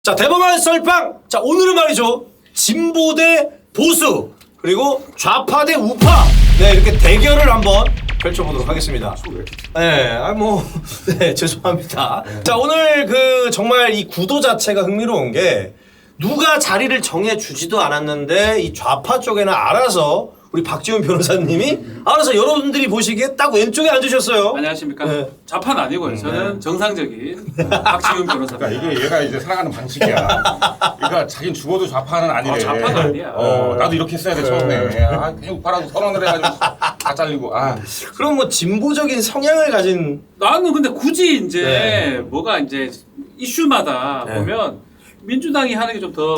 자, 대범한 썰빵. 자, 오늘은 말이죠. 진보 대 보수 그리고 좌파 대 우파. 네, 이렇게 대결을 한번 펼쳐보도록 하겠습니다. 네, 네, 죄송합니다. 자, 오늘 정말 이 구도 자체가 흥미로운 게 누가 자리를 정해주지도 않았는데 이 좌파 쪽에는 알아서 우리 박지훈 변호사님이 알아서 여러분들이 보시기에 딱 왼쪽에 앉으셨어요. 안녕하십니까. 네. 좌파는 아니고요. 저는 정상적인 박지훈 변호사입니다. 그러니까 이게 얘가 이제 살아가는 방식이야. 그러니까 자긴 죽어도 좌파는 아니래. 좌파가 아니야. 나도 이렇게 했어야 돼 처음에. 그냥 우파라고 선언을 해가지고 다 잘리고. 그럼 뭐 진보적인 성향을 가진 나는 근데 굳이 이제 네. 뭐가 이제 이슈마다 네. 보면 민주당이 하는 게 좀 더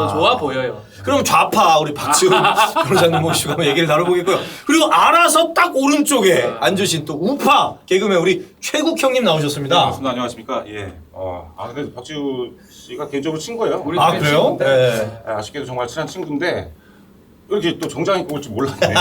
좋아 보여요. 그럼 좌파 우리 박지훈 변호사님 모시고 한번 얘기를 나눠보겠고요. 그리고 알아서 딱 오른쪽에 앉으신 또 우파 개그맨 우리 최국 형님 나오셨습니다. 반갑습니다. 안녕하십니까. 예. 근데 박지우 씨가 개인적으로 친구예요. 우리 아, 그래요? 네. 아쉽게도 정말 친한 친구인데 이렇게 또 정장 입고 올 줄 몰랐네.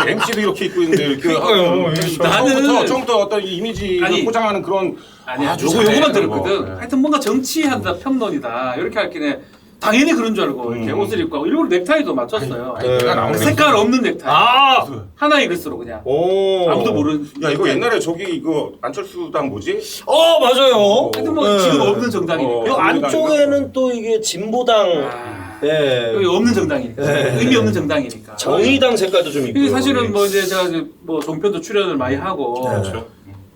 MC도 이렇게 입고 있는데 이렇게 그러니까요. 처음부터 어떤 이미지를 아니, 포장하는 그런 아니야. 아주 요거만 자세한 들었거든. 거. 하여튼 뭔가 정치한다, 평론이다 이렇게 할게네. 당연히 그런 줄 알고 이렇게 옷을 입고 하고 일부러 넥타이도 맞췄어요. 아니, 내가 나오는 색깔 없는 넥타이. 하나 이랬어 그냥. 오. 아무도 모르는. 야 이거 옛날에 저기 이거 안철수당 뭐지? 맞아요. 하여튼 뭐 네. 지금 없는 정당이니까. 이 안쪽에는 또 이게 진보당 여기 없는 정당이니까. 네. 의미 없는 정당이니까. 정의당 색깔도 좀 있고. 이게 사실은 뭐 이제 제가 이제 뭐 종편도 출연을 많이 하고 그렇죠.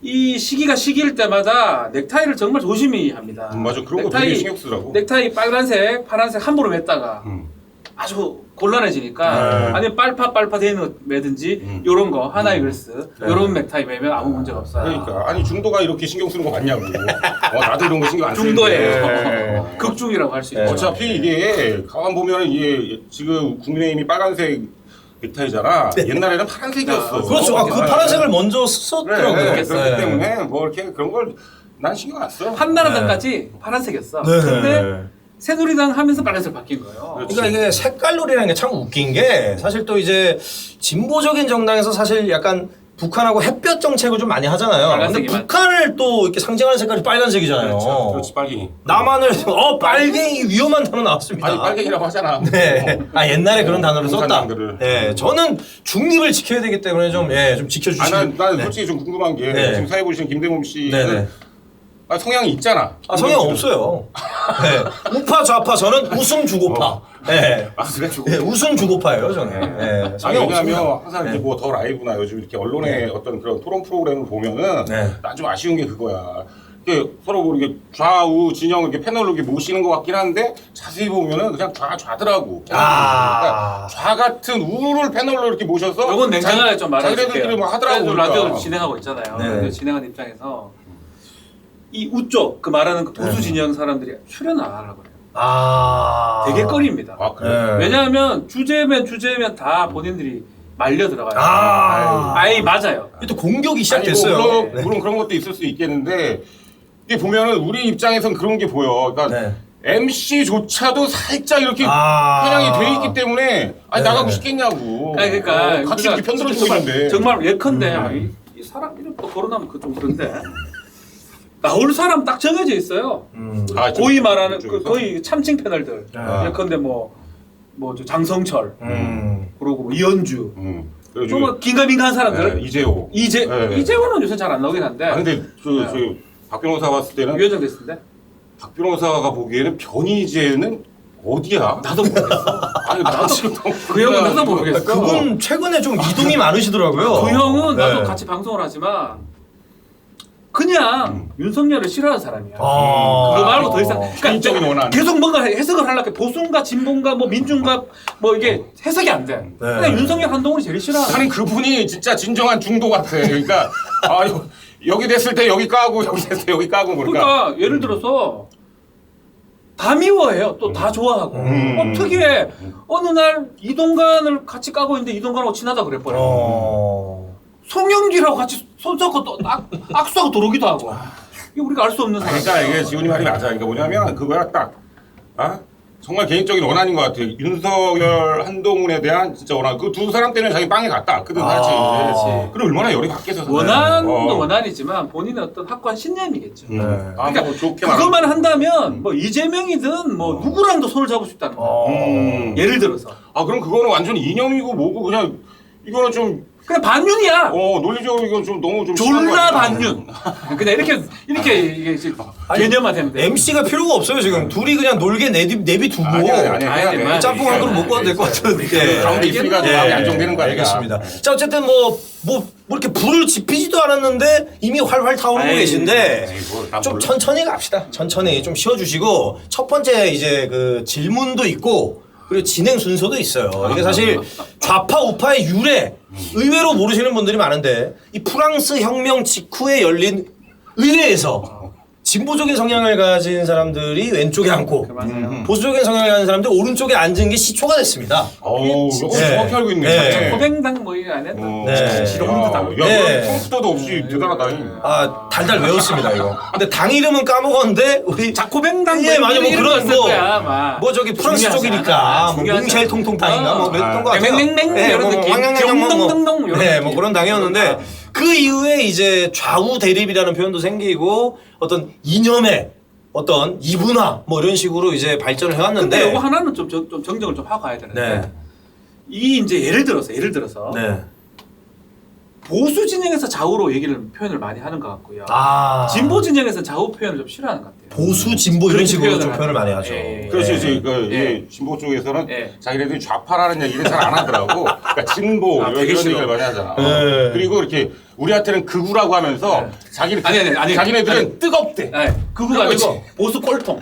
이 시기가 시기일 때마다 넥타이를 정말 조심히 합니다. 맞아 그런 거 되게 신경 쓰더라고. 넥타이 빨간색, 파란색 함부로 맸다가 음. 아주 곤란해지니까 네. 아니면 빨파 되는 거 매든지 요런 거 하나 이글스 요런 넥타이 매면 아무 문제가 없어요. 그러니까 아니 중도가 이렇게 신경 쓰는 거 맞냐고. 나도 이런 거 신경 안 쓰는데. 중도예요. 극중이라고 할 수 있죠. 어차피 이게 가만 보면 이게 지금 국민의힘이 빨간색 넥타이잖아. 옛날에는 파란색이었어. 그렇죠. 그 파란색을 먼저 썼더라고요. 그래, 그렇기 네. 때문에 뭐 이렇게 그런 걸 난 신경 안 써. 한나라당까지 파란색이었어. 네. 근데 새누리당 하면서 빨간색 바뀐 거예요. 그렇지. 그러니까 이게 색깔놀이라는 게 참 웃긴 게 사실 또 이제 진보적인 정당에서 사실 약간 북한하고 햇볕 정책을 좀 많이 하잖아요. 근데 빨간색이 북한을 또 이렇게 상징하는 색깔이 빨간색이잖아요. 그렇지 빨갱이. 남한을 빨갱이 위험한 단어 나왔습니다. 아니 빨갱이라고 하잖아. 네. 옛날에 그런 단어를 썼다. 공산당들을. 네. 저는 중립을 지켜야 되기 때문에 좀 지켜주시면. 난 솔직히 좀 궁금한 게 네. 지금 사회 보시는 김대범 씨는 네네. 성향이 있잖아. 성향 없어요. 네. 우파 좌파 저는 웃음 주고파. 네. 그래? 네, 웃음 주고파예요 저는. 네. 성향 없습니다. 왜냐하면 항상 이렇게 뭐 더 라이브나 요즘 이렇게 언론의 어떤 그런 토론 프로그램을 보면은 네. 난 좀 아쉬운 게 그거야. 이게 서로 뭐 이렇게 좌우 진영 이렇게 패널로 이렇게 모시는 것 같긴 한데 자세히 보면은 그냥 좌더라고. 그러니까 좌 같은 우를 패널로 이렇게 모셔서 이건 냉정하게 좀 말해줄게요. 자기네들끼리 뭐 하더라고. 그래도 그러니까. 라디오를 진행하고 있잖아요. 네. 라디오 진행하는 입장에서 이 우쪽 그 말하는 그 보수 진영 사람들이 출연을 안 하려고 그래요. 되게 꺼립니다. 그래. 네. 왜냐하면 주제면 다 본인들이 말려 들어가요. 맞아요. 또 공격이 아니, 시작됐어요. 뭐 네. 물론 그런 것도 있을 수 있겠는데 이게 보면은 우리 입장에선 그런 게 보여. 그러니까 네. MC조차도 살짝 이렇게 편향이 돼 있기 때문에 나가고 싶겠냐고. 그러니까 같이 이렇게 편들어주고 있는데. 정말 예컨대 이 사람 이름 또 거론하면 그 좀 그런데 나올 사람 딱 정해져 있어요. 고위 말하는 거의 참칭 패널들. 예컨대 저 장성철 그리고 뭐 이현주 그리고 정말 긴가민가한 사람들. 이재호. 이재호는 요새 잘 안 나오긴 한데. 근데 박 변호사 봤을 때는 유현정 됐을 때. 박 변호사가 보기에는 변희재는 어디야? 나도 모르겠어. 나도 지금 그 형은 나도 모르겠어. 그분 최근에 좀 이동이 많으시더라고요. 그 형은 나도 네. 같이 방송을 하지만 그냥 윤석열을 싫어하는 사람이야. 아. 그거 말고 더 이상 개인적인 원한. 계속 뭔가 해석을 하려고 보수인가 진보인가 뭐 민주인가 뭐 이게 해석이 안 돼. 그냥 윤석열 한동훈이 제일 싫어. 나는 그분이 진짜 진정한 중도 같아. 그러니까 여기 됐을 때 여기 까고 여기 됐을 때 여기 까고 그러니까 예를 들어서 다 미워해요. 또 다 좋아하고. 특이해. 어느 날 이동관을 같이 까고 있는데 이동관하고 친하다 그래버려. 송영길하고 같이 손 잡고 또 악수하고 도로기도 하고. 이게 우리가 알 수 없는 사람. 그러니까 이게 지훈이 말이 맞아. 그러니까 뭐냐면 그거야 딱. 정말 개인적인 원한인 것 같아요. 윤석열, 한동훈에 대한 진짜 원한. 그 두 사람 때문에 자기 빵에 갔다. 그든 하지. 그렇지. 그럼 얼마나 열이 받겠어. 원한도 원한이지만 본인의 어떤 확고한 신념이겠죠. 그러니까 뭐 좋게 그것만 한다면 뭐 이재명이든 뭐 누구랑도 손을 잡을 수 있다는 거예요. 예를 들어서. 아 그럼 그거는 완전 이념이고 뭐고 그냥 이거는 좀 그냥 반윤이야. 논리적으로 이건 좀 너무 좀 심한 거 졸라 아니야? 반윤. 그냥 이렇게 이게 이제 개념화되면 돼. MC가 필요가 없어요 지금. 둘이 그냥 놀게 내비두고 아니. 짬뽕 한 그릇 먹고 와도 될 것 같은데. 가운데 있으니까 좀 마음이 안정되는 거 아니야? 알겠습니다. 자 어쨌든 뭐 이렇게 불을 지피지도 않았는데 이미 활활 타오르고 아이, 계신데 다 좀 몰라. 천천히 갑시다. 천천히 좀 쉬어주시고 첫 번째 이제 그 질문도 있고 그리고 진행 순서도 있어요. 이게 사실 좌파 우파의 유래 의외로 모르시는 분들이 많은데 이 프랑스 혁명 직후에 열린 의회에서 진보적인 성향을 가진 사람들이 왼쪽에 앉고 맞아요. 보수적인 성향을 가진 사람들이 오른쪽에 앉은 게 시초가 됐습니다. 어우 이거 네. 정확히 알고 있네. 네. 고백당 뭐 이거 안 했다. 네. 지롱도 야, 당. 네. 컴퓨터도 없이 대단하다. 아 달달 외웠습니다 이거. 근데 당 이름은 까먹었는데 우리 자코뱅당 예 맞아 뭐 그런 뭐 저기 프랑스 쪽이니까 뭐 뭉첼 통통당인가 뭐 그랬던 것 같아요. 맹맹맹 네, 이런 뭐 느낌. 왕냥냥냥 경동동동 이런 네, 느낌. 뭐 그런 당이었는데 그 이후에 이제 좌우 대립이라는 표현도 생기고 어떤 이념의 어떤 이분화 뭐 이런 식으로 이제 발전을 해왔는데. 근데 이거 하나는 좀 정정을 좀 하고 가야 되는데 네. 이 이제 예를 들어서 네. 보수 진영에서 좌우로 표현을 많이 하는 것 같고요. 아 진보 진영에서 좌우 표현을 좀 싫어하는 것 같아요. 보수 진보 이런 그렇게 식으로 좀 표현을 표현을 많이 하죠. 예, 예. 그렇지, 네. 이제 그 예. 예, 진보 쪽에서는 예. 자기네들이 좌파라는 얘기를 잘 안 하더라고. 그러니까 진보 아, 이런 되게 싫어. 얘기를 많이 하잖아. 네. 그리고 이렇게 우리한테는 극우라고 하면서 아니. 자기네들은 뜨겁대. 네, 그거가 아니고 보수 꼴통.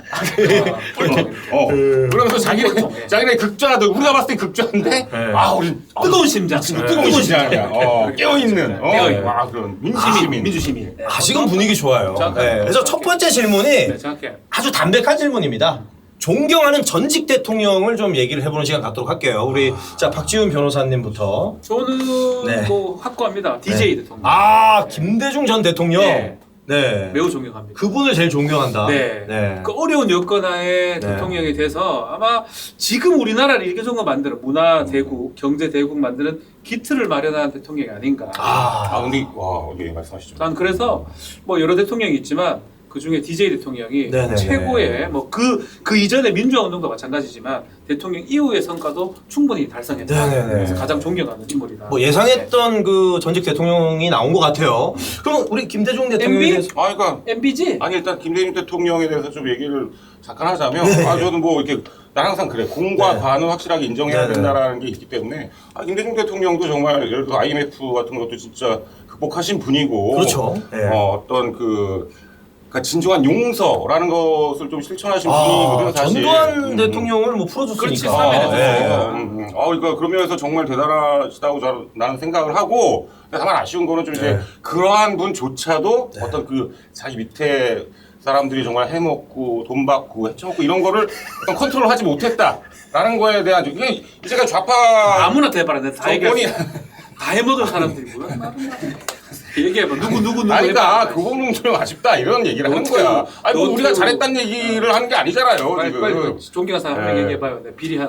그러면서 꼴통, 예. 자기네 극좌들 우리가 봤을 때 극좌인데 네. 아 우리 뜨거운 심장. 뜨거운 시장이야. 깨어 있는. 깨어있는. 와 그런 민주시민. 민주시민. 아직은 분위기 좋아요. 정확하게. 네. 그래서 첫 번째 질문이 네, 정확해요. 아주 담백한 질문입니다. 존경하는 전직 대통령을 좀 얘기를 해보는 시간 갖도록 할게요. 우리 자 박지훈 변호사님부터. 저는 네. 뭐 확고합니다. DJ 대통령. 아 김대중 전 대통령. 네. 네. 매우 존경합니다. 그분을 제일 존경한다. 네. 그 어려운 여건하에 대통령이 돼서 아마 지금 우리나라를 이겨준거 만드는 문화 대국, 경제 대국 만드는 기틀을 마련한 대통령이 아닌가. 근데 와 예, 말씀하시죠. 난 그래서 뭐 여러 대통령이 있지만 그 중에 DJ 대통령이 네네네. 최고의 뭐 그 이전에 민주화 운동도 마찬가지지만 대통령 이후의 성과도 충분히 달성했다. 네네네. 그래서 가장 존경하는 인물이다. 뭐 예상했던 그 전직 대통령이 나온 것 같아요. 그럼 우리 김대중 대통령에 MB? 대해서 그러니까 MBG? 아니 일단 김대중 대통령에 대해서 좀 얘기를 잠깐 하자면 저는 뭐 이렇게 난 항상 그래 공과 네. 관은 확실하게 인정해야 네, 된다라는 게 있기 때문에 김대중 대통령도 정말 예를 들어 IMF 같은 것도 진짜 극복하신 분이고 그렇죠. 네. 어떤 그러니까 진정한 용서라는 것을 좀 실천하신 분이거든요 사실. 전두환 대통령을 뭐 풀어줬으니까. 그렇지, 사면에서. 네. 그러니까 그러면서 정말 대단하시다고 나는 생각을 하고 다만 아쉬운 거는 좀 이제 그러한 분조차도 어떤 그 자기 밑에 사람들이 정말 해먹고 돈 받고 해쳐먹고 이런 거를 어떤 컨트롤하지 못했다라는 거에 대한 그냥 이제가 좌파 아무나 대바라네. 다 정권이 얘기했어. 다 해먹은 사람들이 뭐야? 얘기해봐. 누구 아니 그러니까 해봐. 그거는 좀 아쉽다 이런 얘기를 하는 거야. 아니 뭐 우리가 잘했다는 얘기를 하는 게 아니잖아요. 빨리 지금. 존경한 사람 한 명 얘기해봐요. 네, 비리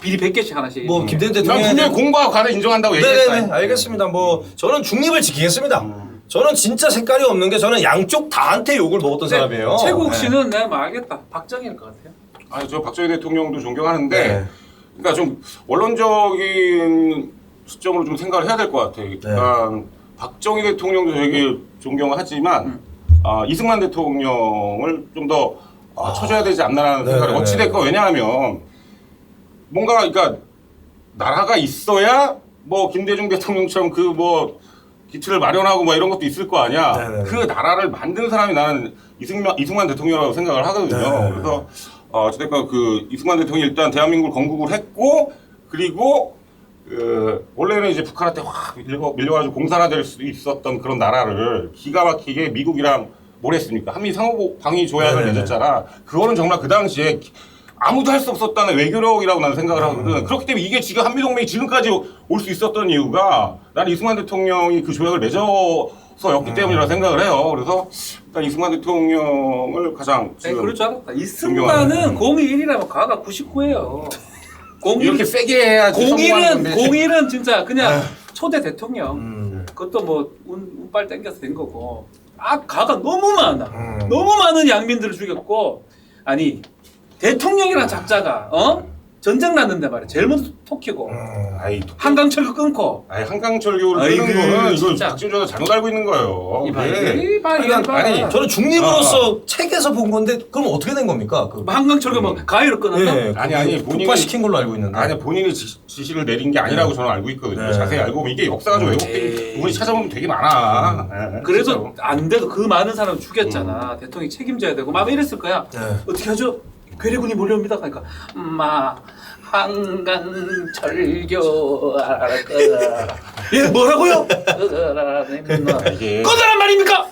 비리 100개씩 하나씩. 뭐 얘기해. 김대중 난 대통령. 분명히 공과 관을 인정한다고 얘기했다. 네네네 알겠습니다. 뭐 저는 중립을 지키겠습니다. 저는 진짜 색깔이 없는 게 저는 양쪽 다한테 욕을 먹었던 사람이에요. 최국 네. 씨는 내가 뭐 알겠다. 박정희일 것 같아요. 아니 저 박정희 대통령도 존경하는데 네. 그러니까 좀 원론적인 시점으로 좀 생각을 해야 될 것 같아요. 그러니까 박정희 대통령도 되게 존경하지만 이승만 대통령을 좀 더 쳐줘야 되지 않나라는 생각을 어찌됐건 왜냐하면 뭔가 그러니까 나라가 있어야 뭐 김대중 대통령처럼 그 뭐 기틀을 마련하고 뭐 이런 것도 있을 거 아니야. 네네네. 그 나라를 만든 사람이 나는 이승만 대통령이라고 생각을 하거든요. 네네네. 그래서 어쨌든 그 이승만 대통령이 일단 대한민국을 건국을 했고 그리고 원래는 이제 북한한테 확 밀려가지고 공산화될 수 있었던 그런 나라를 기가 막히게 미국이랑 뭘 했습니까? 한미 상호 방위 조약을 맺었잖아. 그거는 정말 그 당시에 아무도 할 수 없었다는 외교력이라고 나는 생각을 하거든. 그렇기 때문에 이게 지금 한미동맹이 지금까지 올 수 있었던 이유가 나는 이승만 대통령이 그 조약을 맺어서 있어서였기 때문이라고 생각을 해요. 그래서 일단 이승만 대통령을 가장 네, 지금 그럴 줄 알았다. 이승만은 01이라면 가가 99예요. 01, 이렇게 세게 해야지 성공하는 건데. 01은 진짜 그냥 초대 대통령. 그것도 뭐 운빨 땡겨서 된 거고. 가가 너무 많아. 너무 많은 양민들을 죽였고, 아니 대통령이란 작자가 전쟁 났는데 말이야. 제일 먼저 톡 튀고 아이, 한강철도 끊고. 아니 한강철교를 아이고, 끄는 거는 이거 진짜. 박진주가 잘못 알고 있는 거예요. 이봐, 네. 이봐. 아니, 저는 중립으로서 책에서 본 건데 그럼 어떻게 된 겁니까? 한강철도 뭐 가위로 끊었나? 예, 아니, 본인이- 폭파시킨 걸로 알고 있는데. 아니 본인이 지시를 내린 게 아니라고 저는 알고 있거든요. 네. 자세히 알고 보면 이게 역사가 좀 왜곡된 부분이 찾아보면 되게 많아. 네, 그래도 진짜로. 안 돼도 그 많은 사람을 죽였잖아. 대통령이 책임져야 되고 막 이랬을 거야. 네. 어떻게 하죠? 괴뢰군이 몰려옵니다. 그러니까 한강철교 예 뭐라고요? 이게 꺼져란 말입니까?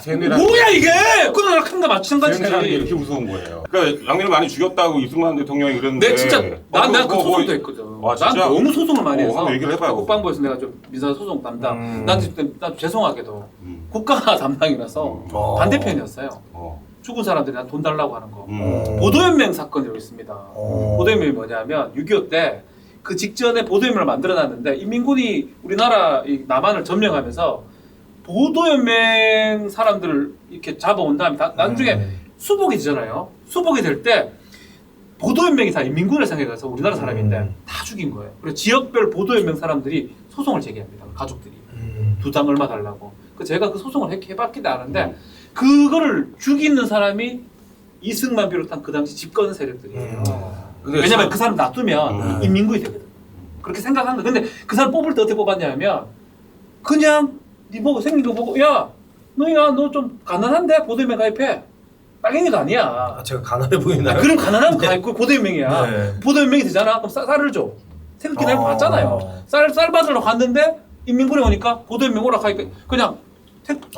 세뇌라- 뭐야 이게? 꺼져라 큰가 세뇌라는 게 마찬가지지. 이렇게 무서운 거예요. 그러니까 양민을 많이 죽였다고 이승만 대통령이 그랬는데. 내 진짜 내가 그 뭐, 소송도 했거든. 와, 난 진짜? 너무 소송을 많이 해서 한번 얘기를 해봐요. 국방부에서 내가 좀 민사 소송 담당. 난 죄송하게도 국가 담당이라서 반대편이었어요. 죽은 사람들이 돈 달라고 하는 거. 보도연맹 사건이 있습니다. 보도연맹이 뭐냐면 6.25 때 그 직전에 보도연맹을 만들어놨는데 인민군이 우리나라 이 남한을 점령하면서 보도연맹 사람들을 이렇게 잡아온 다음에 나중에 수복이 되잖아요. 수복이 될 때 보도연맹이 다 인민군을 생각해서 우리나라 사람인데 다 죽인 거예요. 그래서 지역별 보도연맹 사람들이 소송을 제기합니다. 가족들이. 두 당 얼마 달라고. 제가 그 소송을 해봤긴 아는데 그거를 죽이는 사람이 이승만 비롯한 그 당시 집권 세력들이에요. 왜냐면 그 사람 놔두면 인민군이 되거든. 그렇게 생각한 거. 근데 그 사람 뽑을 때 어떻게 뽑았냐면 그냥 네 보고 생긴 거 보고 야 너 좀 가난한데 보도연맹 가입해. 빨갱이도 아니야. 아, 제가 가난해 보이나요? 그럼 가난하면 가입 보도연맹이야. 네. 보도연맹이 되잖아. 그럼 쌀을 줘. 태극기 날 받잖아요. 쌀 받으러 갔는데 인민군에 오니까 보도연맹 오라 하니까 그냥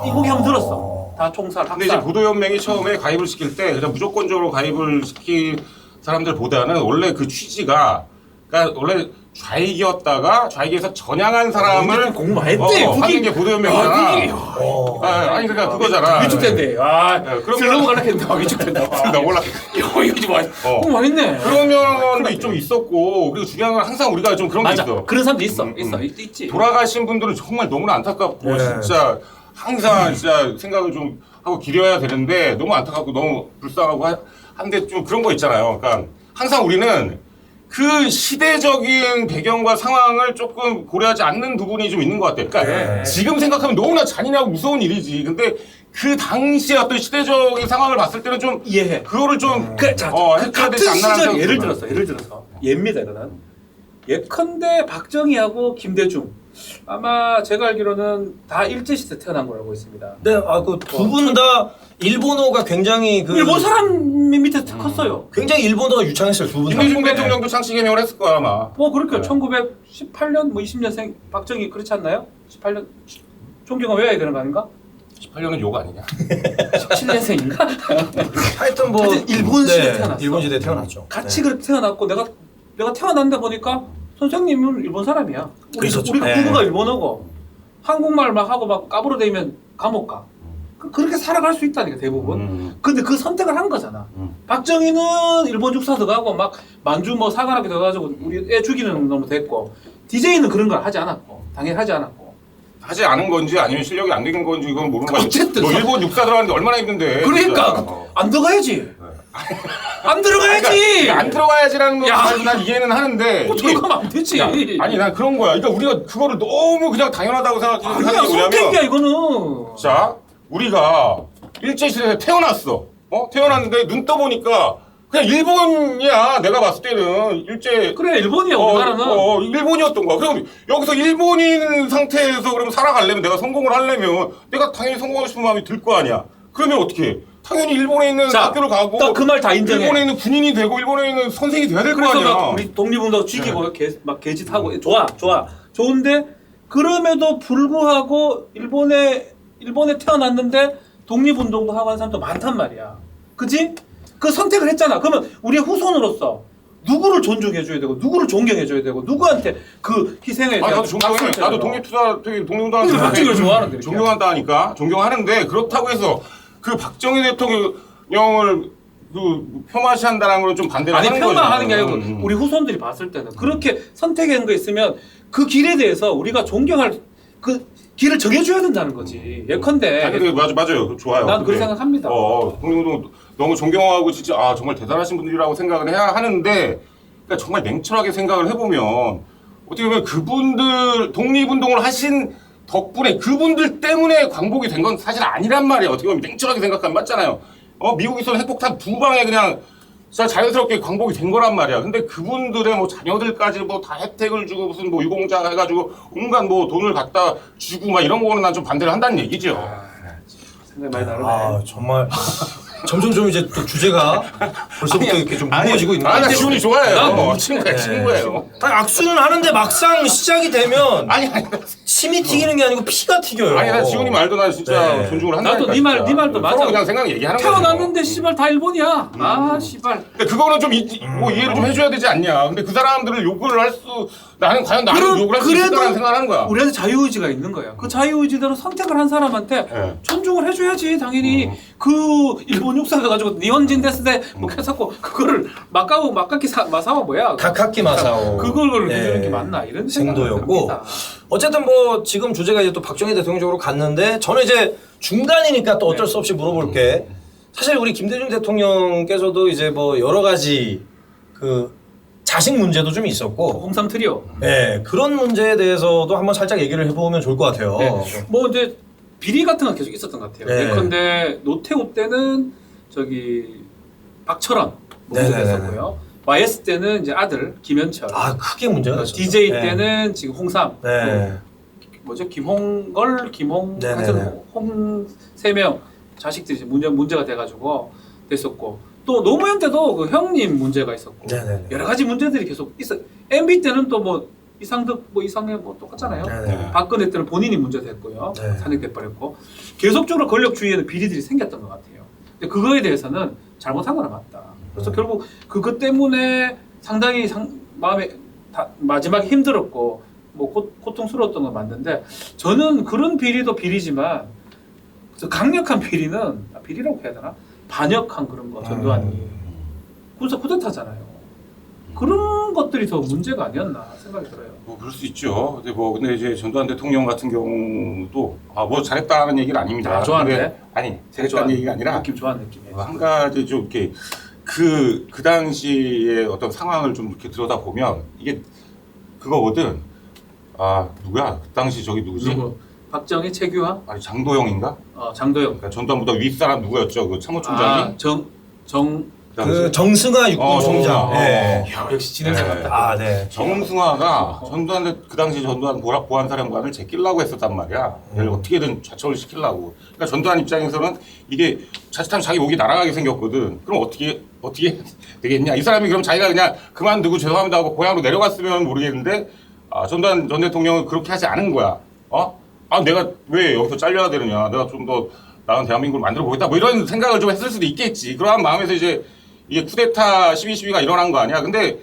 이거기 하면 들었어. 다 총살, 근데 이제 학살. 보도연맹이 처음에 가입을 시킬 때 그냥 무조건적으로 가입을 시킨 사람들보다는 원래 그 취지가 그러니까 원래 좌익이었다가 좌익에서 전향한 사람을 공부 많이 했대. 하는 게 보도연맹이잖아. 아니 그러니까 그거잖아. 위축된대. 그럼 슬로우 갈라했는데 위축된다. 나 몰라. 이거 좀 많이. 공부 많이 했네. 그런 면도 좀 있었고 그리고 중요한 건 항상 우리가 좀 그런 게 맞아. 있어. 그런 사람도 있어. 있지. 돌아가신 분들은 정말 너무나 안타깝고 네. 진짜 항상 진짜 생각을 좀 하고 기려야 되는데 너무 안타깝고 너무 불쌍하고 한데 좀 그런 거 있잖아요. 그러니까 항상 우리는 그 시대적인 배경과 상황을 조금 고려하지 않는 부분이 좀 있는 것 같아요. 그러니까 지금 생각하면 너무나 잔인하고 무서운 일이지. 근데 그 당시의 어떤 시대적인 상황을 봤을 때는 좀 이해해. 그거를 좀 그 해줘야 같은 되지 않나 시절 예를 들어서 예입니다 이거는. 예컨대 박정희하고 김대중 아마 제가 알기로는 다 일제시대 태어난 걸 알고 있습니다. 네, 그 두 분 다 일본어가 굉장히 일본 사람 밑에 컸어요. 굉장히 일본어가 유창했어요, 두 분 다. 김대중 대통령도 창씨 개명을 했을 거야 아마. 뭐 그렇게 1918년 뭐 20년생 박정희 그렇지 않나요? 18년 존경을 외워야 되는 거 아닌가? 18년은 욕 아니냐? 17년생인가? 하여튼 뭐 하여튼 일본 시대에 태어났어. 일본 시대에 태어났죠. 같이 그렇게 태어났고 내가 태어났는데 보니까 선생님은 일본 사람이야. 우리가 네. 국어가 일본어고 한국말 막 하고 막 까불어대면 감옥 가. 그렇게 살아갈 수 있다니까 대부분. 근데 그 선택을 한 거잖아. 박정희는 일본 육사도 가고 막 만주 뭐 사관학교 들어가지고 우리 애 죽이는 놈 됐고 DJ는 그런 걸 하지 않았고 당연히 하지 않았고. 하지 않은 건지 아니면 실력이 안 되는 건지 이건 모르는 거야. 어쨌든 너 일본 육사 들어가는데 얼마나 힘든데. 그러니까 진짜. 안 들어가야지. 안 들어가야지. 그러니까 안 들어가야지라는 야. 건 난 이해는 하는데. 뭐 들어가면 안 되지. 야, 아니 난 그런 거야. 그러니까 우리가 그거를 너무 그냥 당연하다고 생각하는 아니야 게 선택이야 뭐냐면 이거는. 자 우리가 일제시대에 태어났어. 태어났는데 눈 떠보니까 그냥 일본이야. 내가 봤을 때는 일제 그래 일본이야 우리나라는. 일본이었던 거야. 그럼 여기서 일본인 상태에서 그럼 살아가려면 내가 성공을 하려면 내가 당연히 성공하고 싶은 마음이 들 거 아니야. 그러면 어떻게 해? 당연히 일본에 있는 자, 학교를 가고 그 말 다 인정해. 일본에 있는 군인이 되고 일본에 있는 선생이 돼야 될 거 그래서 아니야. 막 우리 독립운동 죽이고 막 개짓하고 좋아 좋은데 그럼에도 불구하고 일본에 태어났는데 독립운동도 하고 하는 사람도 많단 말이야. 그지? 그 선택을 했잖아. 그러면 우리의 후손으로서 누구를 존중해줘야 되고 누구를 존경해줘야 되고 누구한테 그 희생에 나도 존경해. 나도 독립운동하는 박정희를 좋아하는데 존경한다니까. 존경하는데 그렇다고 해서 그 박정희 대통령을 그 폄하시한다는 걸 좀 반대를 아니 하는 거죠. 폄하하는 게 아니고 우리 후손들이 봤을 때는 그렇게 선택한 거 있으면 그 길에 대해서 우리가 존경할 그 길을 정해줘야 된다는 거지. 예컨대. 근데 맞아요. 좋아요. 난 그렇게 생각합니다. 독립운동 너무 존경하고 진짜 정말 대단하신 분들이라고 생각을 해야 하는데 그러니까 정말 냉철하게 생각을 해보면 어떻게 보면 그분들 독립운동을 하신 덕분에 그분들 때문에 광복이 된 건 사실 아니란 말이에요. 어떻게 보면 냉철하게 생각하면 맞잖아요. 미국에서는 핵폭탄 2방에 그냥 진짜 자연스럽게 광복이 된 거란 말이야. 근데 그분들의 뭐 자녀들까지 뭐 다 혜택을 주고 무슨 뭐 유공자 해가지고 온갖 뭐 돈을 갖다 주고 막 이런 거는 난 좀 반대를 한다는 얘기죠. 생각이 많이 다르네. 아 정말 점점 좀 이제 또 주제가 벌써부터 이렇게 좀 무거워지고 있는 것 나 같아요. 지훈이 좋아해요. 난 친구예요. 친구예요. 아니, 악수는 하는데 막상 시작이 되면 아니 침이 튀기는 게 아니고 피가 튀겨요. 나 지훈이 말도 나 진짜 네. 존중을 한다니까. 나도 네 말도 맞아. 서로 그냥 생각 얘기하는 거죠. 태어났는데 씨발 다 일본이야. 아 씨발. 근데 그거는 좀 뭐 이해를 좀 해줘야 되지 않냐. 근데 그 사람들을 욕을 할 수 나는 과연 나를 욕을 할 수 있을까라는 생각을 하는 거야. 우리한테 자유의지가 있는 거야. 그 자유의지대로 선택을 한 사람한테 네. 존중을 해줘야지 당연히. 그 일본 육사가 가지고 니혼진 데스데 뭐 해서고 그거를 막가기 마사와 뭐야? 다카키 마사오. 그걸 네. 해주는 게 맞나 이런 생도였고. 생각을 합니다. 어쨌든 뭐 지금 주제가 이제 또 박정희 대통령 쪽으로 갔는데 저는 이제 중간이니까 또 어쩔 수 없이 물어볼게. 사실 우리 김대중 대통령께서도 이제 뭐 여러 가지 그 자식 문제도 좀 있었고, 홍삼 트리오. 네, 그런 문제에 대해서도 한번 살짝 얘기를 해보면 좋을 것 같아요. 네. 뭐 이제 비리 같은 건 계속 있었던 것 같아요. 네. 예컨대 노태우 때는 저기 박철원 문제가 네네네네. 있었고요. YS 때는 이제 아들 김현철. 아 크게 문제가 됐었죠. DJ 네. 때는 지금 홍삼. 네. 뭐죠? 김홍걸, 네네네. 하여튼 홍세 명 자식들이 이제 문제가 돼가지고 됐었고 또 노무현 때도 그 형님 문제가 있었고 네네네. 여러 가지 문제들이 계속 있어. MB 때는 또 뭐 이상득 뭐 이상해 뭐 똑같잖아요. 네네. 박근혜 때는 본인이 문제 됐고요. 네. 탄핵돼 버렸고 계속적으로 권력주의에는 비리들이 생겼던 것 같아요. 근데 그거에 대해서는 잘못한 거나 맞다. 그래서 결국 그것 때문에 상당히 마음에 마지막에 힘들었고 뭐 고통스러웠던 건 맞는데 저는 그런 비리도 비리지만 강력한 비리는 비리라고 해야 되나? 반역한 그런 거 전두환이 그래서 쿠데타잖아요. 그런 것들이 더 문제가 아니었나 생각이 들어요. 뭐 그럴 수 있죠. 근데 이제 전두환 대통령 같은 경우도 뭐 잘했다는 얘기는 아닙니다. 좋아하는데? 근데 아니 잘했다는 얘기가 아니라 느낌 좋아하는 느낌이에요. 한 가지 좀 이렇게 그 당시의 어떤 상황을 좀 이렇게 들여다 보면 이게 그거거든. 누구야? 그 당시 저기 누구지? 누구? 박정희, 최규하, 아니 장도영인가? 장도영. 그러니까 전두환보다 윗사람 누구였죠? 그 참모총장이? 그 정승화 육군총장. 네. 야, 역시 진행자 네. 같다. 아 네. 정승화가 그 당시 전두환 보안사령관을 제끼려고 했었단 말이야. 얘를 어떻게든 좌천을 시키려고. 그러니까 전두환 입장에서는 이게 자칫하면 자기 목이 날아가게 생겼거든. 그럼 어떻게 되겠냐? 이 사람이 그럼 자기가 그냥 그만두고 죄송합니다 하고 고향으로 내려갔으면 모르겠는데 전두환 전 대통령은 그렇게 하지 않은 거야. 내가 왜 여기서 잘려야 되느냐? 내가 좀 더 나은 대한민국을 만들어 보겠다. 뭐 이런 생각을 좀 했을 수도 있겠지. 그러한 마음에서 이제 이게 쿠데타 12.12가 일어난 거 아니야? 근데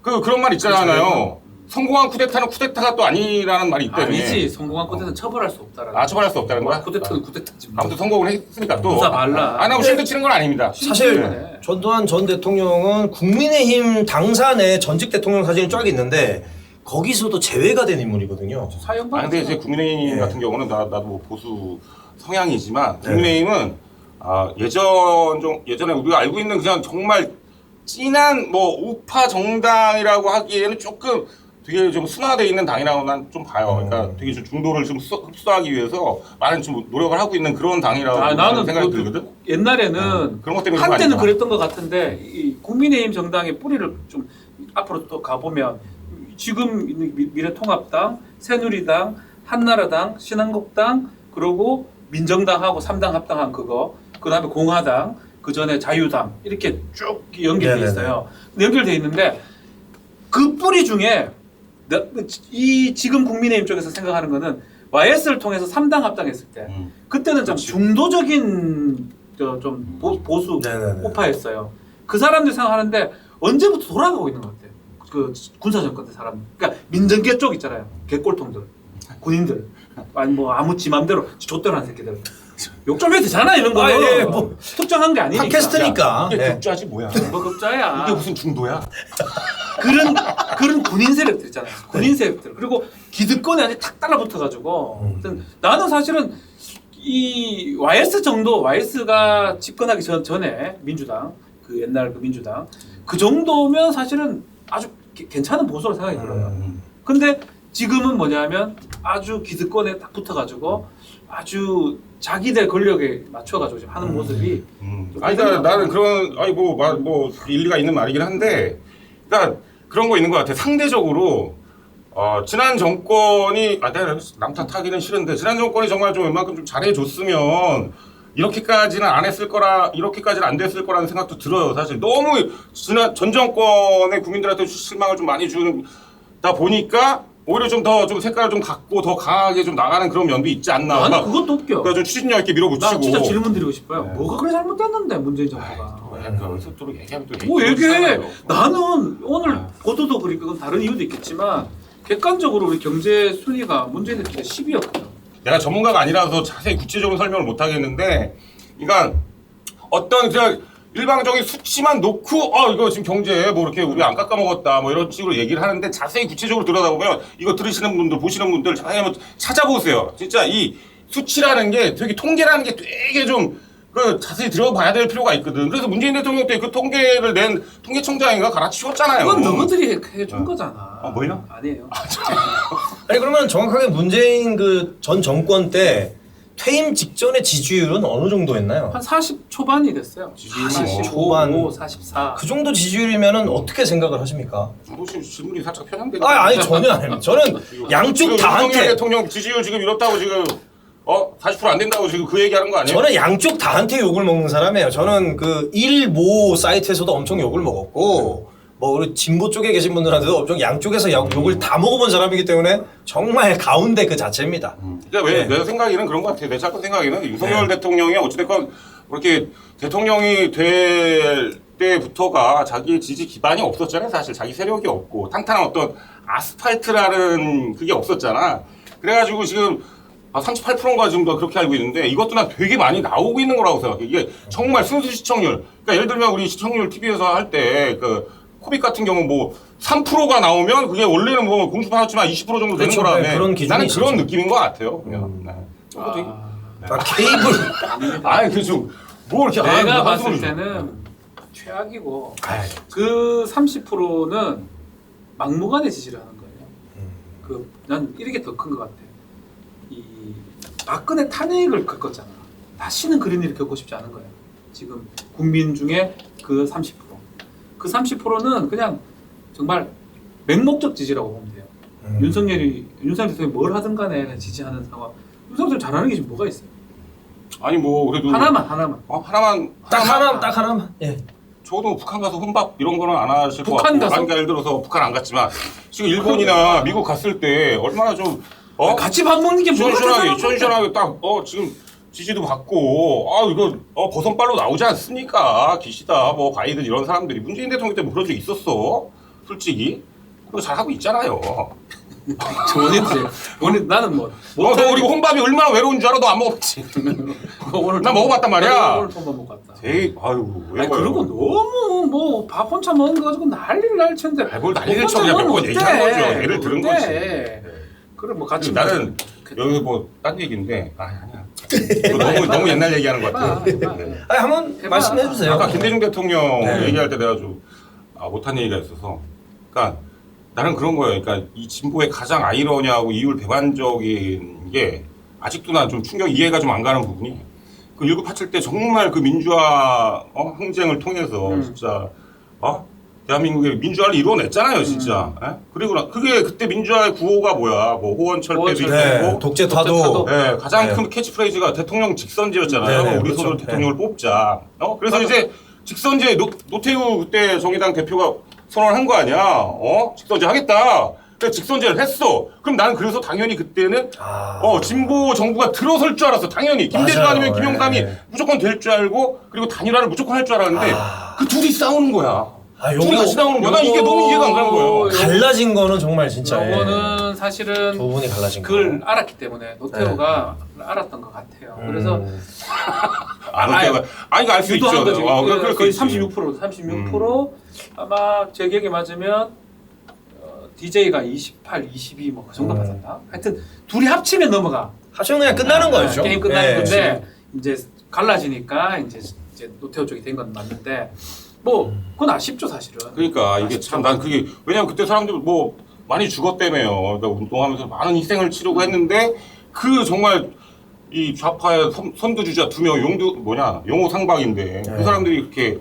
그런 말 있잖아요. 성공한 쿠데타는 쿠데타가 또 아니라는 말이 있다며. 아니지. 성공한 쿠데타는 처벌할 수 없다라는. 처벌할 수 없다는 거야? 쿠데타는 쿠데타지. 아무튼 성공을 했으니까 또. 무사 말라. 뭐 실드 치는 건 아닙니다. 사실 네. 전두환 전 대통령은 국민의힘 당산에 전직 대통령 사진이 쫙 있는데 거기서도 제외가 된 인물이거든요. 사형받았잖아. 근데 이제 국민의힘 네. 같은 경우는 나도 뭐 보수 성향이지만 국민의힘은 예전에 우리가 알고 있는 그냥 정말 진한 뭐 우파 정당이라고 하기에는 조금 되게 좀 순화되어 있는 당이라고 난 좀 봐요. 그러니까 되게 좀 중도를 좀 흡수하기 위해서 많은 좀 노력을 하고 있는 그런 당이라고 나는 생각이 들거든. 옛날에는 그런 것 때문에 한때는 아닌가? 그랬던 것 같은데 이 국민의힘 정당의 뿌리를 좀 앞으로 또 가보면 지금 있는 미래통합당, 새누리당, 한나라당, 신한국당 그리고 민정당하고 3당 합당한 그거 그 다음에 공화당 그 전에 자유당 이렇게 쭉 연결돼 있어요. 연결돼 있는데 그 뿌리 중에 이 지금 국민의힘 쪽에서 생각하는 거는 YS를 통해서 3당 합당했을 때 그때는 좀 중도적인 좀 보수 네네네. 우파였어요. 그 사람들이 생각하는데 언제부터 돌아가고 있는 것 같아요. 그 군사정권 때 사람, 그러니까 민정계 쪽 있잖아요. 개꼴통들, 군인들, 아니 뭐 아무 지 맘대로 좆대로한 새끼들. 욕 좀 해도 되잖아 이런 거. 예, 뭐 특정한 게 아니니까. 팟캐스트니까. 이게 예. 극좌지 뭐야? 뭐 급자야. 이게 무슨 중도야? 그런 군인 세력들 있잖아요. 군인 세력들. 그리고 기득권에 아주 탁 달라붙어가지고. 나는 사실은 이 YS 정도, YS가 집권하기 전에 민주당, 그 옛날 그 민주당 그 정도면 사실은 아주 괜찮은 보수로 생각이 들어요. 근데 지금은 뭐냐면 아주 기득권에 딱 붙어가지고 아주 자기들 권력에 맞춰가지고 지금 하는 모습이. 아니, 그러니까 나는 그런, 아니, 뭐, 일리가 있는 말이긴 한데, 그러니까 그런 거 있는 것 같아. 상대적으로, 지난 정권이, 내가 남 탓하기는 싫은데, 지난 정권이 정말 좀 웬만큼 좀 잘해줬으면, 이렇게까지는 안 했을 거라, 이렇게까지는 안 됐을 거라는 생각도 들어요. 사실 너무 전 정권의 국민들한테 실망을 좀 많이 주다 보니까, 오히려 좀 색깔을 좀 갖고 더 강하게 좀 나가는 그런 면도 있지 않나. 나는 그것도 웃겨. 그러니까 좀 추진력 있게 밀어붙이고. 나 진짜 질문 드리고 싶어요. 네. 뭐가 그래 잘못됐는데 문재인 정부가. 여기서 또 얘기하면 또 뭐 얘기해. 얘기하잖아요. 나는 오늘 보도도 그렇고 그건 다른 이유도 있겠지만 객관적으로 우리 경제 순위가 문재인 대통령 10위였거든. 내가 전문가가 아니라서 자세히 구체적인 설명을 못 하겠는데, 그러니까 어떤 그냥 일방적인 수치만 놓고 이거 지금 경제 뭐 이렇게 우리 안 깎아먹었다 뭐 이런 식으로 얘기를 하는데, 자세히 구체적으로 들여다보면 이거 들으시는 분들 보시는 분들 자세히 한번 찾아보세요. 진짜 이 수치라는 게 되게, 통계라는 게 되게 좀 자세히 들어봐야 될 필요가 있거든. 그래서 문재인 대통령 때 그 통계를 낸 통계청장인가 갈아치웠잖아요. 그건 너희들이 해준 거잖아. 뭐예요? 아니에요. 아니 그러면 정확하게 문재인 그 전 정권 때 퇴임 직전의 지지율은 어느 정도였나요? 한 40 초반이 됐어요. 40 초반. 45, 44. 그 정도 지지율이면은 어떻게 생각을 하십니까? 지금 질문이 살짝 편향되는. 아니 전혀 아닙니다. 저는 양쪽 윤석열 다한테 대통령 지지율 지금 이렇다고 지금 40% 안 된다고 지금 그 얘기하는 거 아니에요? 저는 양쪽 다한테 욕을 먹는 사람이에요. 저는 그 일모 사이트에서도 엄청 욕을 먹었고 뭐 우리 진보 쪽에 계신 분들한테도 엄청 양쪽에서 욕을 다 먹어본 사람이기 때문에 정말 가운데 그 자체입니다. 그러니까 내 생각에는 그런 것 같아요. 내 작은 생각에는 윤석열 대통령이 어찌됐건 그렇게 대통령이 될 때부터가 자기 지지 기반이 없었잖아요. 사실 자기 세력이 없고 탄탄한 어떤 아스팔트라는 그게 없었잖아. 그래가지고 지금 38%인가 지금 더 그렇게 알고 있는데, 이것도 난 되게 많이 나오고 있는 거라고 생각해. 이게 정말 순수 시청률. 그러니까 예를 들면 우리 시청률 TV에서 할 때 코빅 같은 경우 뭐 3%가 나오면 그게 원래는 뭐 공수파 합치면 20% 정도 되는 그렇죠. 거라며. 네, 그런 기준이 나는 있었죠. 그런 느낌인 것 같아요. 그냥. 네. 케이블 아니 그좀 뭐 이렇게 내가 한 봤을 소리죠. 때는 최악이고 그 30%는 막무가내 지지를 하는 거예요. 난 이게 더 큰 것 같아. 이 박근혜 탄핵을 겪었잖아. 다시는 그런 일을 겪고 싶지 않은 거야. 지금 국민 중에 그 30%. 그 30%는 그냥 정말 맹목적 지지라고 보면 돼요. 윤석열 대통령이 뭘 하든 간에 그냥 지지하는 상황. 윤석열 잘하는 게 지금 뭐가 있어요? 아니 뭐 그래도 하나만. 딱 하나만. 예. 저도 북한 가서 혼밥 이런 거는 안 하실 것 북한 같고. 가서? 그러니까 예를 들어서 북한 안 갔지만 지금 일본이나 미국 갔을 때 얼마나 좀 같이 밥 먹는 게 뭐가 시원시원하게 딱 지금 지지도 받고 이거 버선발로 나오지 않습니까? 기시다 뭐 바이든 이런 사람들이 문재인 대통령 때 뭐 그런 적 있었어? 솔직히 그거 잘 하고 있잖아요. 오늘 나는 뭐 너 그리고 혼밥이 얼마나 외로운 줄 알아? 너 안 먹었지? 오늘 나 먹어봤단 말이야. 오늘 통밥 먹고 왔다. 에이 왜 그리고 너무 뭐 밥 혼자 먹는 거 가지고 난리를 날 텐데. 뭘 난리를 쳐 그냥 몇 번 얘기한 거죠. 예를 들은 거지. 그래 뭐 같이 나는 여기서 뭐 딴 얘기인데 아니야. 너무 옛날 얘기하는 것 같아. 네. 아니 한번 말씀해 주세요. 아까 김대중 대통령 네. 얘기할 때 내가 좀 못한 얘기가 있어서, 그러니까 나는 그런 거예요. 그러니까 이 진보의 가장 아이러니하고 이율 배반적인 게 아직도 난 좀 충격 이해가 좀 안 가는 부분이, 그 1987 때 정말 그 민주화 항쟁을 통해서 진짜 대한민국의 민주화를 이루어냈잖아요, 진짜. 그리고 그게 그때 민주화의 구호가 뭐야? 뭐 호원철폐도 네, 있고, 독재 타도. 네, 가장 네. 큰 캐치프레이즈가 대통령 직선제였잖아요. 네, 우리 그렇죠. 손으로 대통령을 뽑자. 그래서 이제 직선제 노태우 그때 정의당 대표가 선언한 거 아니야? 직선제 하겠다. 그래서 직선제를 했어. 그럼 나는 그래서 당연히 그때는 진보 정부가 들어설 줄 알았어. 당연히 김대중 맞아요. 아니면 김영삼이 네. 무조건 될 줄 알고, 그리고 단일화를 무조건 할 줄 알았는데 그 둘이 싸우는 거야. 둘이 같이 나오는 거야. 난 이게 너무 이해가 안 가는 거예요. 갈라진 거는 정말 진짜 요거는 사실은 두 분이 갈라진 거. 그걸 알았기 때문에 노태우가 알았던 것 같아요. 그래서 이거 알 수 있죠. 유도한 거지. 그럴 거의 수 있지. 36% 아마 제 기억에 맞으면 DJ가 28, 22 뭐 그 정도 받았나? 하여튼 둘이 합치면 넘어가. 합치면 그냥 끝나는 거였죠. 게임 끝나는 예. 건데 이제 갈라지니까 이제 노태우 쪽이 된 건 맞는데 뭐 그건 아쉽죠 사실은. 그러니까 이게 참 난 그게 왜냐면 그때 사람들 뭐 많이 죽었다며요. 그러니까 운동하면서 많은 희생을 치르고 했는데 그 정말 이 좌파의 선두주자 두 명 용호 상박인데 그 사람들이 이렇게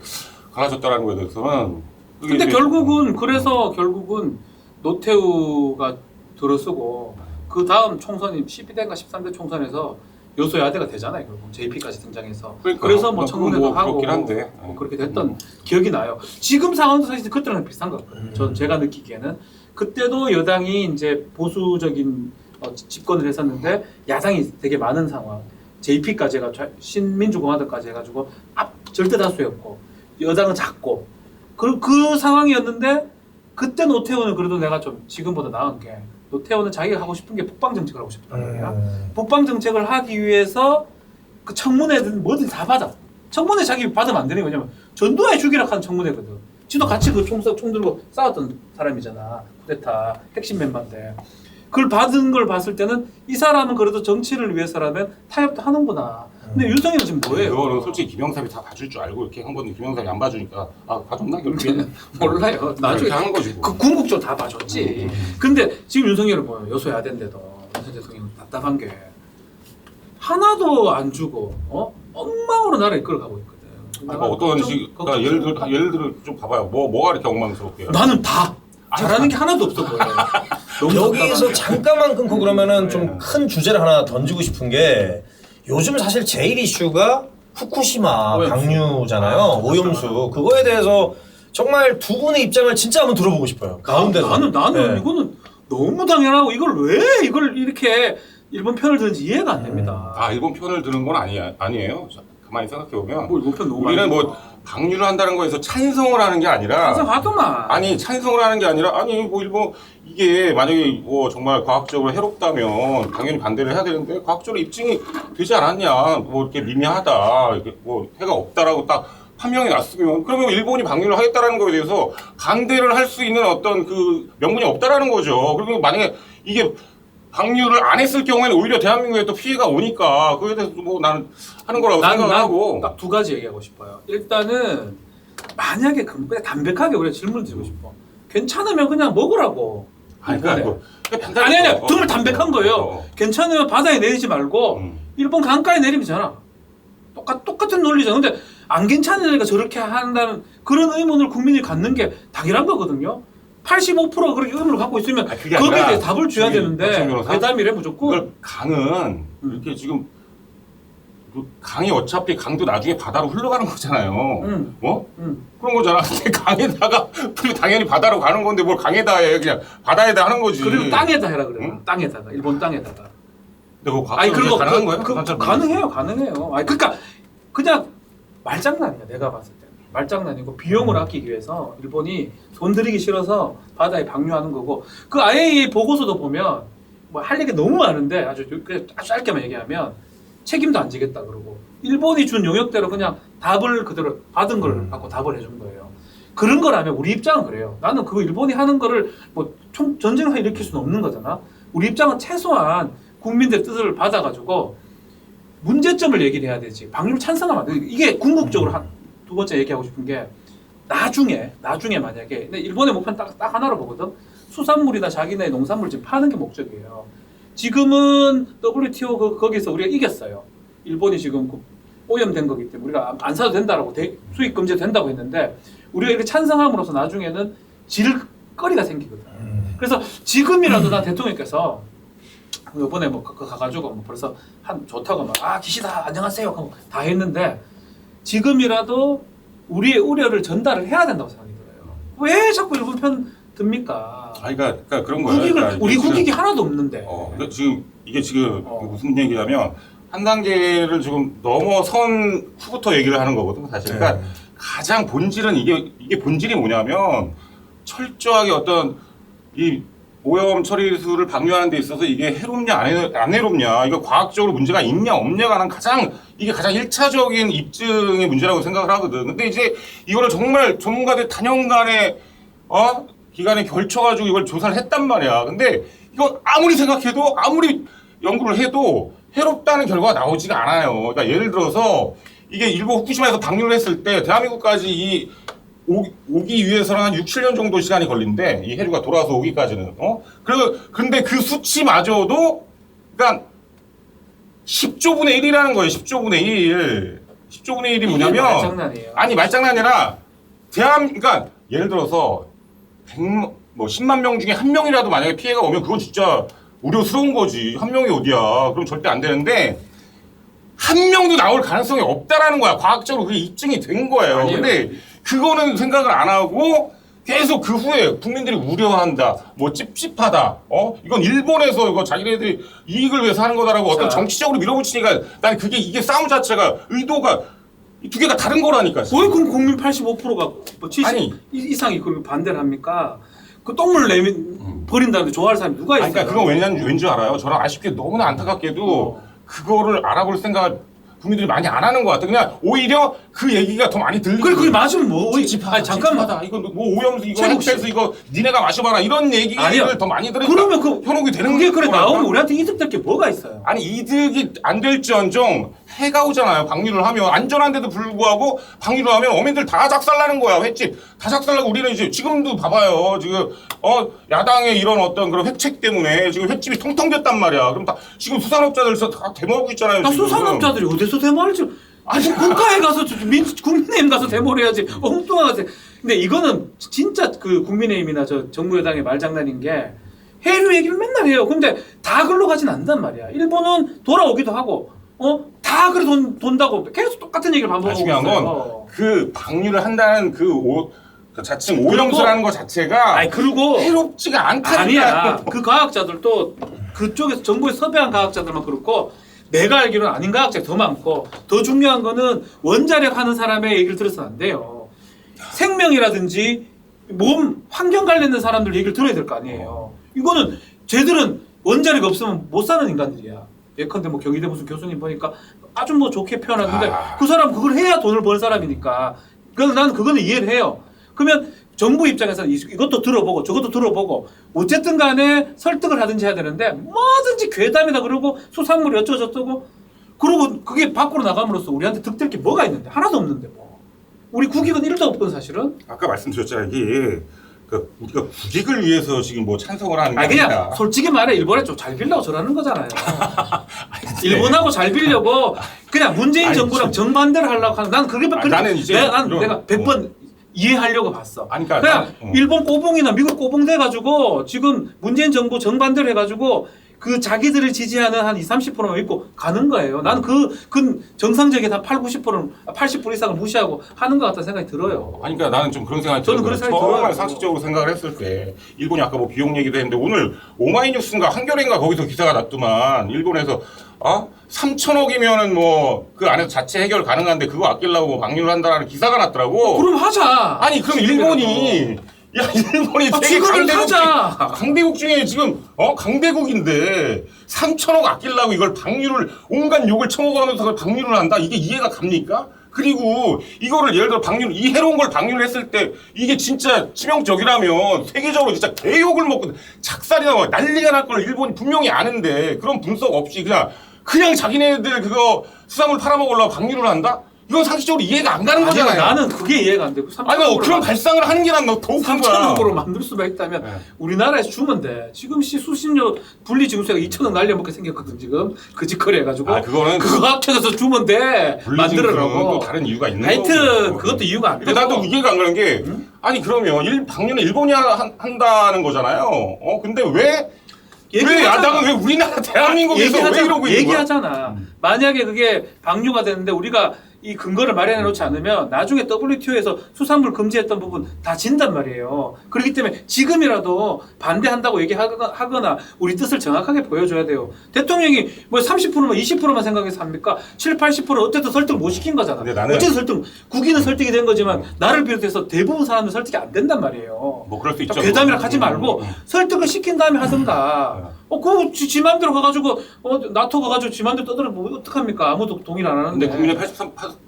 갈라졌다라는 거에 대해서는 근데 결국은 결국은 노태우가 들어서고 그 다음 총선이 12대인가 13대 총선에서 여소야대가 되잖아요. 결국 JP까지 등장해서 그러니까, 그래서 뭐 청문회도 뭐 하고 그렇긴 한데. 뭐 그렇게 됐던 기억이 나요. 지금 상황도 사실 그때랑 비슷한 것 같아요. 전 제가 느끼기에는 그때도 여당이 이제 보수적인 집권을 했었는데 야당이 되게 많은 상황. JP까지 해가 신민주공화당까지 해가지고 절대 다수였고 여당은 작고 그 상황이었는데 그때 노태우는 그래도 내가 좀 지금보다 나은 게 노태우는 자기가 하고 싶은 게 북방 정책을 하고 싶다는 거야. 북방 정책을 하기 위해서 그 청문회든 뭐든 다 받아. 청문회 자기 받으면 안 되는 게 왜냐면 전두환이 죽이라 하는 청문회거든. 지도 같이 그 총 들고 싸웠던 사람이잖아. 쿠데타 핵심 멤버인데. 그걸 받은 걸 봤을 때는 이 사람은 그래도 정치를 위해서라면 타협도 하는구나. 근데 윤석열은 지금 뭐예요? 그거는 솔직히 김영삼이 다 봐줄 줄 알고 이렇게 한 번도 김영삼이 안 봐주니까 봐줬나 결국에는 몰라요. 나중에 하는 거지 뭐. 그 궁극적으로 다 봐줬지. 근데 지금 윤석열은 뭐예요? 여소야대인데도 윤석열 대통령은 답답한 게 하나도 안 주고 엉망으로 나라를 이끌어가고 있거든. 뭐 어떤 식 그러니까 예를 들어 좀 봐봐요. 뭐가 이렇게 엉망스럽게? 나는 다 잘하는 게 하나도 없어 보여. 여기서 잠깐만 끊고 그러면은 좀 네. 큰 주제를 하나 던지고 싶은 게 요즘 사실 제일 이슈가 후쿠시마 방류잖아요. 오염수. 그거에 대해서 정말 두 분의 입장을 진짜 한번 들어보고 싶어요. 가운데서. 나는 이거는 너무 당연하고 이걸 왜 이걸 이렇게 일본 편을 드는지 이해가 안 됩니다. 일본 편을 드는 건 아니에요. 자, 가만히 생각해 보면 뭐 일본 편 너무 우리는 많이 뭐 방류를 한다는 거에서 찬성을 하는 게 아니라 찬성하더만. 찬성을 하는 게 아니라 뭐 일본 이게 만약에 뭐 정말 과학적으로 해롭다면 당연히 반대를 해야 되는데 과학적으로 입증이 되지 않았냐 뭐 이렇게 미미하다 이렇게 뭐 해가 없다라고 딱 판명이 났으면 그러면 일본이 방류를 하겠다라는 거에 대해서 반대를 할 수 있는 어떤 그 명분이 없다라는 거죠. 그리고 만약에 이게 방류를 안 했을 경우에는 오히려 대한민국에 또 피해가 오니까 그에 대해서 뭐 나는 하는 거라고 생각하고 딱 두 가지 얘기하고 싶어요. 일단은 만약에 그냥 담백하게 우리가 질문을 드리고 싶어. 괜찮으면 그냥 먹으라고. 아니 정말 담백한 거예요. 괜찮으면 바다에 내리지 말고 일본 강가에 내리면 되잖아. 똑같은 논리죠. 근데 안 괜찮으니까 저렇게 한다는 그런 의문을 국민이 갖는 게 당연한 거거든요. 85%가 그렇게 의문을 갖고 있으면 거기에 대해 답을 줘야 되는데 회담이래 무조건. 그걸 강은 이렇게 지금 그 강이 어차피 강도 나중에 바다로 흘러가는 거잖아요. 그런 거잖아. 근데 강에다가 당연히 바다로 가는 건데 뭘 강에다 해 그냥 바다에다 하는 거지. 그리고 땅에다 해라 그래. 땅에다가 일본 땅에다가. 근데 그거 과학적으로 가능한 거예요? 가능해요. 그러니까 그냥 말장난이야 내가 봤을 때. 말장난이고 비용을 아끼기 위해서 일본이 돈 들이기 싫어서 바다에 방류하는 거고 그 IAEA 보고서도 보면 뭐 할 얘기 너무 많은데 아주 짧게만 얘기하면 책임도 안 지겠다 그러고 일본이 준 영역대로 그냥 답을 그대로 받은 걸 갖고 답을 해준 거예요. 그런 거라면 우리 입장은 그래요. 나는 그거 일본이 하는 거를 뭐 전쟁을 일으킬 수는 없는 거잖아. 우리 입장은 최소한 국민들 뜻을 받아가지고 문제점을 얘기를 해야 되지. 방류 찬성하면 안 돼. 이게 궁극적으로 두 번째 얘기하고 싶은 게 나중에 만약에 근데 일본의 목표는 딱 하나로 보거든. 수산물이나 자기네 농산물 지금 파는 게 목적이에요. 지금은 WTO 거기서 우리가 이겼어요. 일본이 지금 오염된 거기 때문에 우리가 안 사도 된다라고 수입 금지 된다고 했는데 우리가 이렇게 찬성함으로써 나중에는 질거리가 생기거든. 그래서 지금이라도 난 대통령께서 이번에 뭐 가가지고 뭐 벌써 좋다고 막 기시다 안녕하세요 다 했는데 지금이라도 우리의 우려를 전달을 해야 된다고 생각이 들어요. 왜 자꾸 일본 편 듭니까? 그러니까 그런 거예요. 우리 국익이 하나도 없는데. 그러니까 지금 이게 지금 무슨 얘기냐면 한 단계를 지금 넘어선 후부터 얘기를 하는 거거든 사실. 그러니까 가장 본질은 이게 본질이 뭐냐면 철저하게 어떤 이 오염 처리수를 방류하는 데 있어서 이게 해롭냐 안 해롭냐 이거 과학적으로 문제가 있냐 없냐가 이게 가장 1차적인 입증의 문제라고 생각을 하거든. 근데 이제 이거를 정말 전문가들 단연간의 기간에 걸쳐가지고 이걸 조사를 했단 말이야. 근데 이거 아무리 생각해도 아무리 연구를 해도 해롭다는 결과가 나오지가 않아요. 그러니까 예를 들어서 이게 일본 후쿠시마에서 방류를 했을 때 대한민국까지 오기 위해서는 한 6, 7년 정도 시간이 걸린대. 이 해류가 돌아와서 오기까지는. 근데 그 수치마저도, 그러니까 10조분의 1이라는 거예요. 10조분의 1. 10조분의 1이 뭐냐면. 말장난이에요. 아니, 말장난이 아니라, 그러니까 예를 들어서 10만 명 중에 한 명이라도 만약에 피해가 오면 그건 진짜 우려스러운 거지. 한 명이 어디야. 그럼 절대 안 되는데, 한 명도 나올 가능성이 없다라는 거야. 과학적으로 그게 입증이 된 거예요. 아니에요. 근데 그거는 생각을 안 하고 계속 그 후에 국민들이 우려한다. 뭐 찝찝하다. 이건 일본에서 이거 자기네들이 이익을 위해서 하는 거다라고 어떤 정치적으로 밀어붙이니까 난 이게 싸움 자체가 의도가 이 두 개가 다른 거라니까. 왜 그럼 국민 85%가 뭐 70 아니. 이상이 그걸 반대를 합니까? 그 똥물 버린다는데 좋아할 사람이 누가 있어요? 그러니까 그건 왠지 알아요? 저는 아쉽게 너무나 안타깝게도 그거를 알아볼 생각을 국민들이 많이 안 하는 것 같아. 그냥 오히려 그 얘기가 더 많이 들리고. 그게 맞으면 뭐? 아니 잠깐만. 이거 뭐 오염수 이거 최국 씨. 해서 이거 니네가 마셔봐라 이런 얘기를 아니요. 더 많이 들으니까 그러면 그 현혹이 되는 그게 그래 거라니까. 나오면 우리한테 이득될 게 뭐가 있어요? 아니 이득이 안 될지언정 해가 오잖아요. 방류를 하면 안전한데도 불구하고 방류를 하면 어민들 다 작살나는 거야. 횟집 다 작살나고 우리는 이제 지금도 봐봐요. 지금 야당의 이런 어떤 그런 획책 때문에 지금 횟집이 텅텅 됐단 말이야. 그럼 다 지금 수산업자들 다 대모하고 있잖아요. 나 지금. 수산업자들이 어디서 데모를 지 아니 국가에 가서 국민의힘 가서 데모를 해야지 엉뚱하게. 근데 이거는 진짜 그 국민의힘이나 저 정부 여당의 말장난인 게 해류 얘기를 맨날 해요. 근데 다 글로 가진 않는단 말이야. 일본은 돌아오기도 하고 다 그래 돈다고 계속 똑같은 얘기를 반복하고 중요한 있어요. 건 그 방류를 한다는 그 자칭 오염수라는 것 자체가 아니 그리고 해롭지가 않다니까. 아니야. 그 과학자들도 그쪽에서 정부에 섭외한 과학자들만 그렇고 내가 알기로는 아닌 과학자가 더 많고 더 중요한 거는 원자력 하는 사람의 얘기를 들어서는 안 돼요. 생명이라든지 몸 환경 관련된 사람들 얘기를 들어야 될 거 아니에요. 이거는 쟤들은 원자력 없으면 못 사는 인간들이야. 예컨대 뭐 경희대 무슨 교수님 보니까 아주 뭐 좋게 표현하는데 그 사람 그걸 해야 돈을 번 사람이니까. 그래서 나는 그거는 이해를 해요. 그러면 정부 입장에서 이것도 들어보고 저것도 들어보고 어쨌든 간에 설득을 하든지 해야 되는데 뭐든지 괴담이다 그러고 수산물이 어쩌고저쩌고 그러고 그게 밖으로 나감으로써 우리한테 득될 게 뭐가 있는데 하나도 없는데 뭐 우리 국익은 1도 없건 사실은. 아까 말씀드렸잖아요. 이게 우리가 국익을 위해서 지금 뭐 찬성을 하는 게 그냥 아니라 솔직히 말해 일본에 좀 잘 빌려고 저러는 거잖아요. 일본하고 잘 빌려고 그냥 문재인 정부랑 정반대를 하려고 하는 난 그게 나는 이제 내가 100번 이해하려고 봤어. 아니, 그냥 일본 꼬봉이나 미국 꼬봉 돼가지고 지금 문재인 정부 정반대로 해가지고 그 자기들을 지지하는 한 20, 30%만 있고 가는 거예요. 나는 그 정상적인 한 80%는 80% 이상을 무시하고 하는 것 같다는 생각이 들어요. 아니, 그러니까 나는 좀 그런 생각이 저는 들어요. 그런 생각이 들어요. 정말 상식적으로 생각을 했을 때 일본이 아까 뭐 비용 얘기도 했는데 오늘 오마이뉴스인가 한겨레인가 거기서 기사가 났더만 일본에서 3천억이면은 뭐 그 안에서 자체 해결 가능한데 그거 아끼려고 뭐 방류를 한다라는 기사가 났더라고. 그럼 하자. 아니 그럼 일본이 세계 지금은 하자. 강대국 중에 지금 강대국인데 3천억 아끼려고 이걸 방류를 온갖 욕을 처먹어가면서 그걸 방류를 한다? 이게 이해가 갑니까? 그리고 이거를 예를 들어 이 해로운 걸 방류를 했을 때 이게 진짜 치명적이라면 세계적으로 진짜 개욕을 먹고 작살이 나고 난리가 날 걸 일본이 분명히 아는데 그런 분석 없이 그냥 자기네들 그거 수산물 팔아먹으려고 방류를 한다? 이건 상식적으로 이해가 안 가는 거잖아요. 나는 그게 이해가 안 되고. 아니 그런 발상을 하는 게 난 더욱 큰 거야. 3천억으로 만들 수만 있다면 우리나라에서 주면 돼. 지금 수십년 분리징수가 2천억 날려먹게 생겼거든 지금 그 짓거리 해가지고. 그거는 그거 합쳐서 주면 돼. 만들어라고. 또 다른 이유가 있는 하여튼 거고. 그것도 이유가 안 되고. 근데 나도 이해가 안 가는 게 아니 그러면 방류는 일본이 한다는 거잖아요. 근데 왜 야당은 왜 우리나라 대한민국에서 왜 이러고 있는 거야? 얘기하잖아. 만약에 그게 방류가 되는데 우리가 이 근거를 마련해 놓지 않으면 나중에 WTO에서 수산물 금지했던 부분 다 진단 말이에요. 그렇기 때문에 지금이라도 반대한다고 얘기하거나 우리 뜻을 정확하게 보여줘야 돼요. 대통령이 뭐 30%만 20%만 생각해서 합니까? 7, 80% 어쨌든 설득 못 시킨 거잖아. 근데 나는- 어쨌든 설득, 국인은 설득이 된 거지만 나를 비롯해서 대부분 사람은 설득이 안 된단 말이에요. 뭐 그럴 수 있죠. 괴담이라 하지 말고 설득을 시킨 다음에 하든가. 지 맘대로 가가지고 나토 가가지고 지 맘대로 떠들면 어떡합니까? 아무도 동의를 안 하는데. 근데 국민의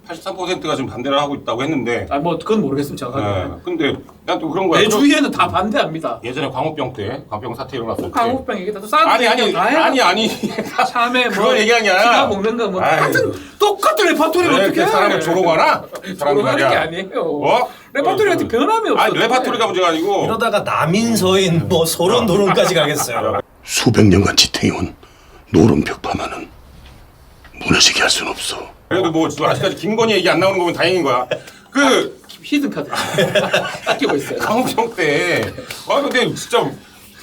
83%가 지금 반대를 하고 있다고 했는데. 아, 뭐 그건 모르겠습니다. 정확하게. 근데 난 또 그런 거야. 내 주위에는 다 반대합니다. 예전에 광우병 사태 일어났을 때. 광우병 얘기 다 싸우고 아니 다 해요. 아니. 참에 뭐 그걸 얘기한 게 아니라. 피가 먹는 거 뭐 똑같은 레파토리를 왜 어떻게 이렇게 사람을 조롱하나? 조롱하는 게 아니에요. 어? 레파토리 같은 변함이 없어. 아니 레파토리가 문제가 아니고. 이러다가 남인서인 뭐 소론 도론까지 가겠어요. 수백 년간 지탱해온 노름벽파만은 무너지게 할 수는 없어. 그래도 뭐 지금 아직까지 김건희 얘기 안 나오는 거면 다행인 거야. 그 히든 카드 아끼고 있어요. 광우병 때. 아 근데 진짜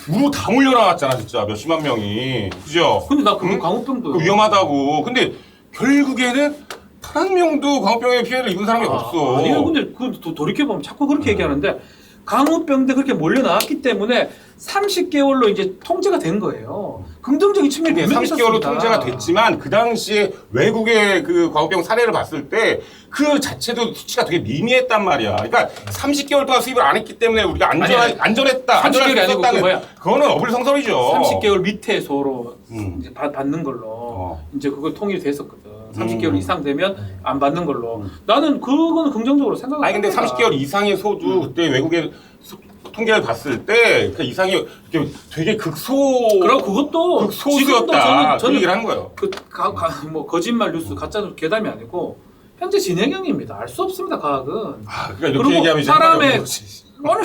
우로 다 몰려나왔잖아 진짜 몇십만 명이. 그죠? 근데 나 그 광우병도 그 위험하다고. 근데 결국에는 단 한 명도 광우병에 피해를 입은 사람이 없어. 아니요, 근데 그 돌이켜보면 자꾸 그렇게 얘기하는데 광우병 때 그렇게 몰려 나왔기 때문에 30개월로 이제 통제가 된 거예요. 긍정적인 측면이 근데 분명히 30개월로 있었습니다. 통제가 됐지만 그 당시에 외국의 그 광우병 사례를 봤을 때 그 자체도 수치가 되게 미미했단 말이야. 그러니까 30개월 동안 수입을 안 했기 때문에 우리가 아니, 안전했다. 30개월이 아니고 그 뭐야? 그거는 어불성설이죠. 30개월 밑에 소로 음. 이제 받는 걸로 어. 이제 그걸 통일이 됐었거든. 30개월 이상 되면 안 받는 걸로. 나는 그거는 긍정적으로 생각을 아니 근데 합니다. 30개월 이상의 소도 그때 외국의 통계를 봤을 때 그 이상이 이렇게 되게 그리고 그것도 지금도 극소수였다. 그 저는 얘기를 하는 거예요. 뭐 거짓말 뉴스 가짜 뉴스 괴담이 아니고 현재 진행형입니다. 알 수 없습니다. 과학은. 아, 그러니까 이렇게 그리고 얘기하면 이제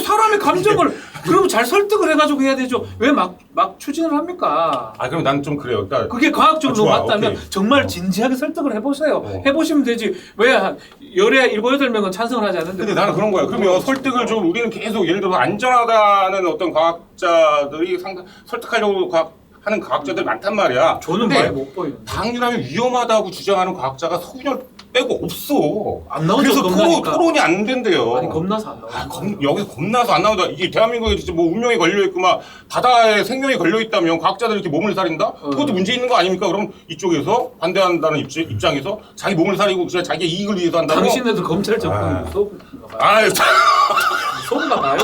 사람의 감정을 그러면 잘 설득을 해가지고 해야 되죠. 왜 막 추진을 합니까? 아 그럼 난 좀 그래요. 그러니까 그게 과학적으로 좋아, 맞다면 오케이. 정말 진지하게 설득을 해보세요. 해보시면 되지. 왜 한 열에 7, 8명은 찬성을 하지 않는데. 근데 나는 그런 거야. 그러면 설득을 좀 우리는 계속 예를 들어서 안전하다는 어떤 과학자들이 설득하려고 하는 과학자들 많단 말이야. 저는 근데 많이 못 보이는데. 방류람이 위험하다고 주장하는 과학자가 서균열 빼고 없어. 안 나오죠, 그래서 겁나니까. 토론이 안 된대요. 아니 겁나서 안 나오죠. 여기서 겁나서 안 나오다. 이게 대한민국에 진짜 뭐 운명이 걸려있고 막 바다에 생명이 걸려있다면 과학자들이 이렇게 몸을 사린다? 그것도 문제 있는 거 아닙니까? 그럼 이쪽에서 반대한다는 입장에서 자기 몸을 사리고 그냥 자기 이익을 위해서 한다고? 당신네들 검찰 접근이 무서운가 봐요. 아유, 무서운가 봐요.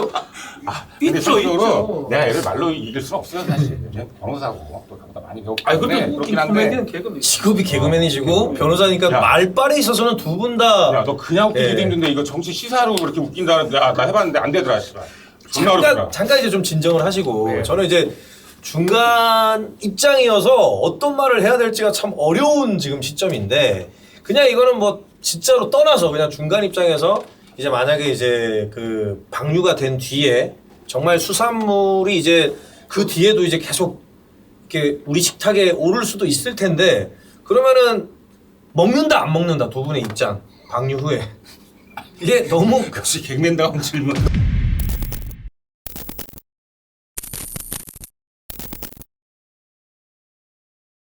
근데 있죠, 실제로 있죠. 내가 얘를 말로 이길 수는 없어요 사실. 그냥 변호사고 또 나보다 많이 배웠기 아니 때문에 근데 웃긴 그렇긴 한데. 코미디는 개그맨. 직업이 개그맨이시고 변호사니까 야. 말빨에 있어서는 두 분 다 야, 너 그냥 웃기기도 예. 힘든데 이거 정치 시사로 그렇게 웃긴다는데 나 해봤는데 안 되더라, 씨발. 존나 어렵더라. 잠깐 이제 좀 진정을 하시고 네. 저는 이제 중간 입장이어서 어떤 말을 해야 될지가 참 어려운 지금 시점인데 그냥 이거는 뭐 진짜로 떠나서 그냥 중간 입장에서 이제 만약에 이제 그 방류가 된 뒤에 정말 수산물이 이제 그 뒤에도 이제 계속 이렇게 우리 식탁에 오를 수도 있을 텐데 그러면은 먹는다 안 먹는다 두 분의 입장 방류 후에 이게 너무 역시 개그맨다운 질문.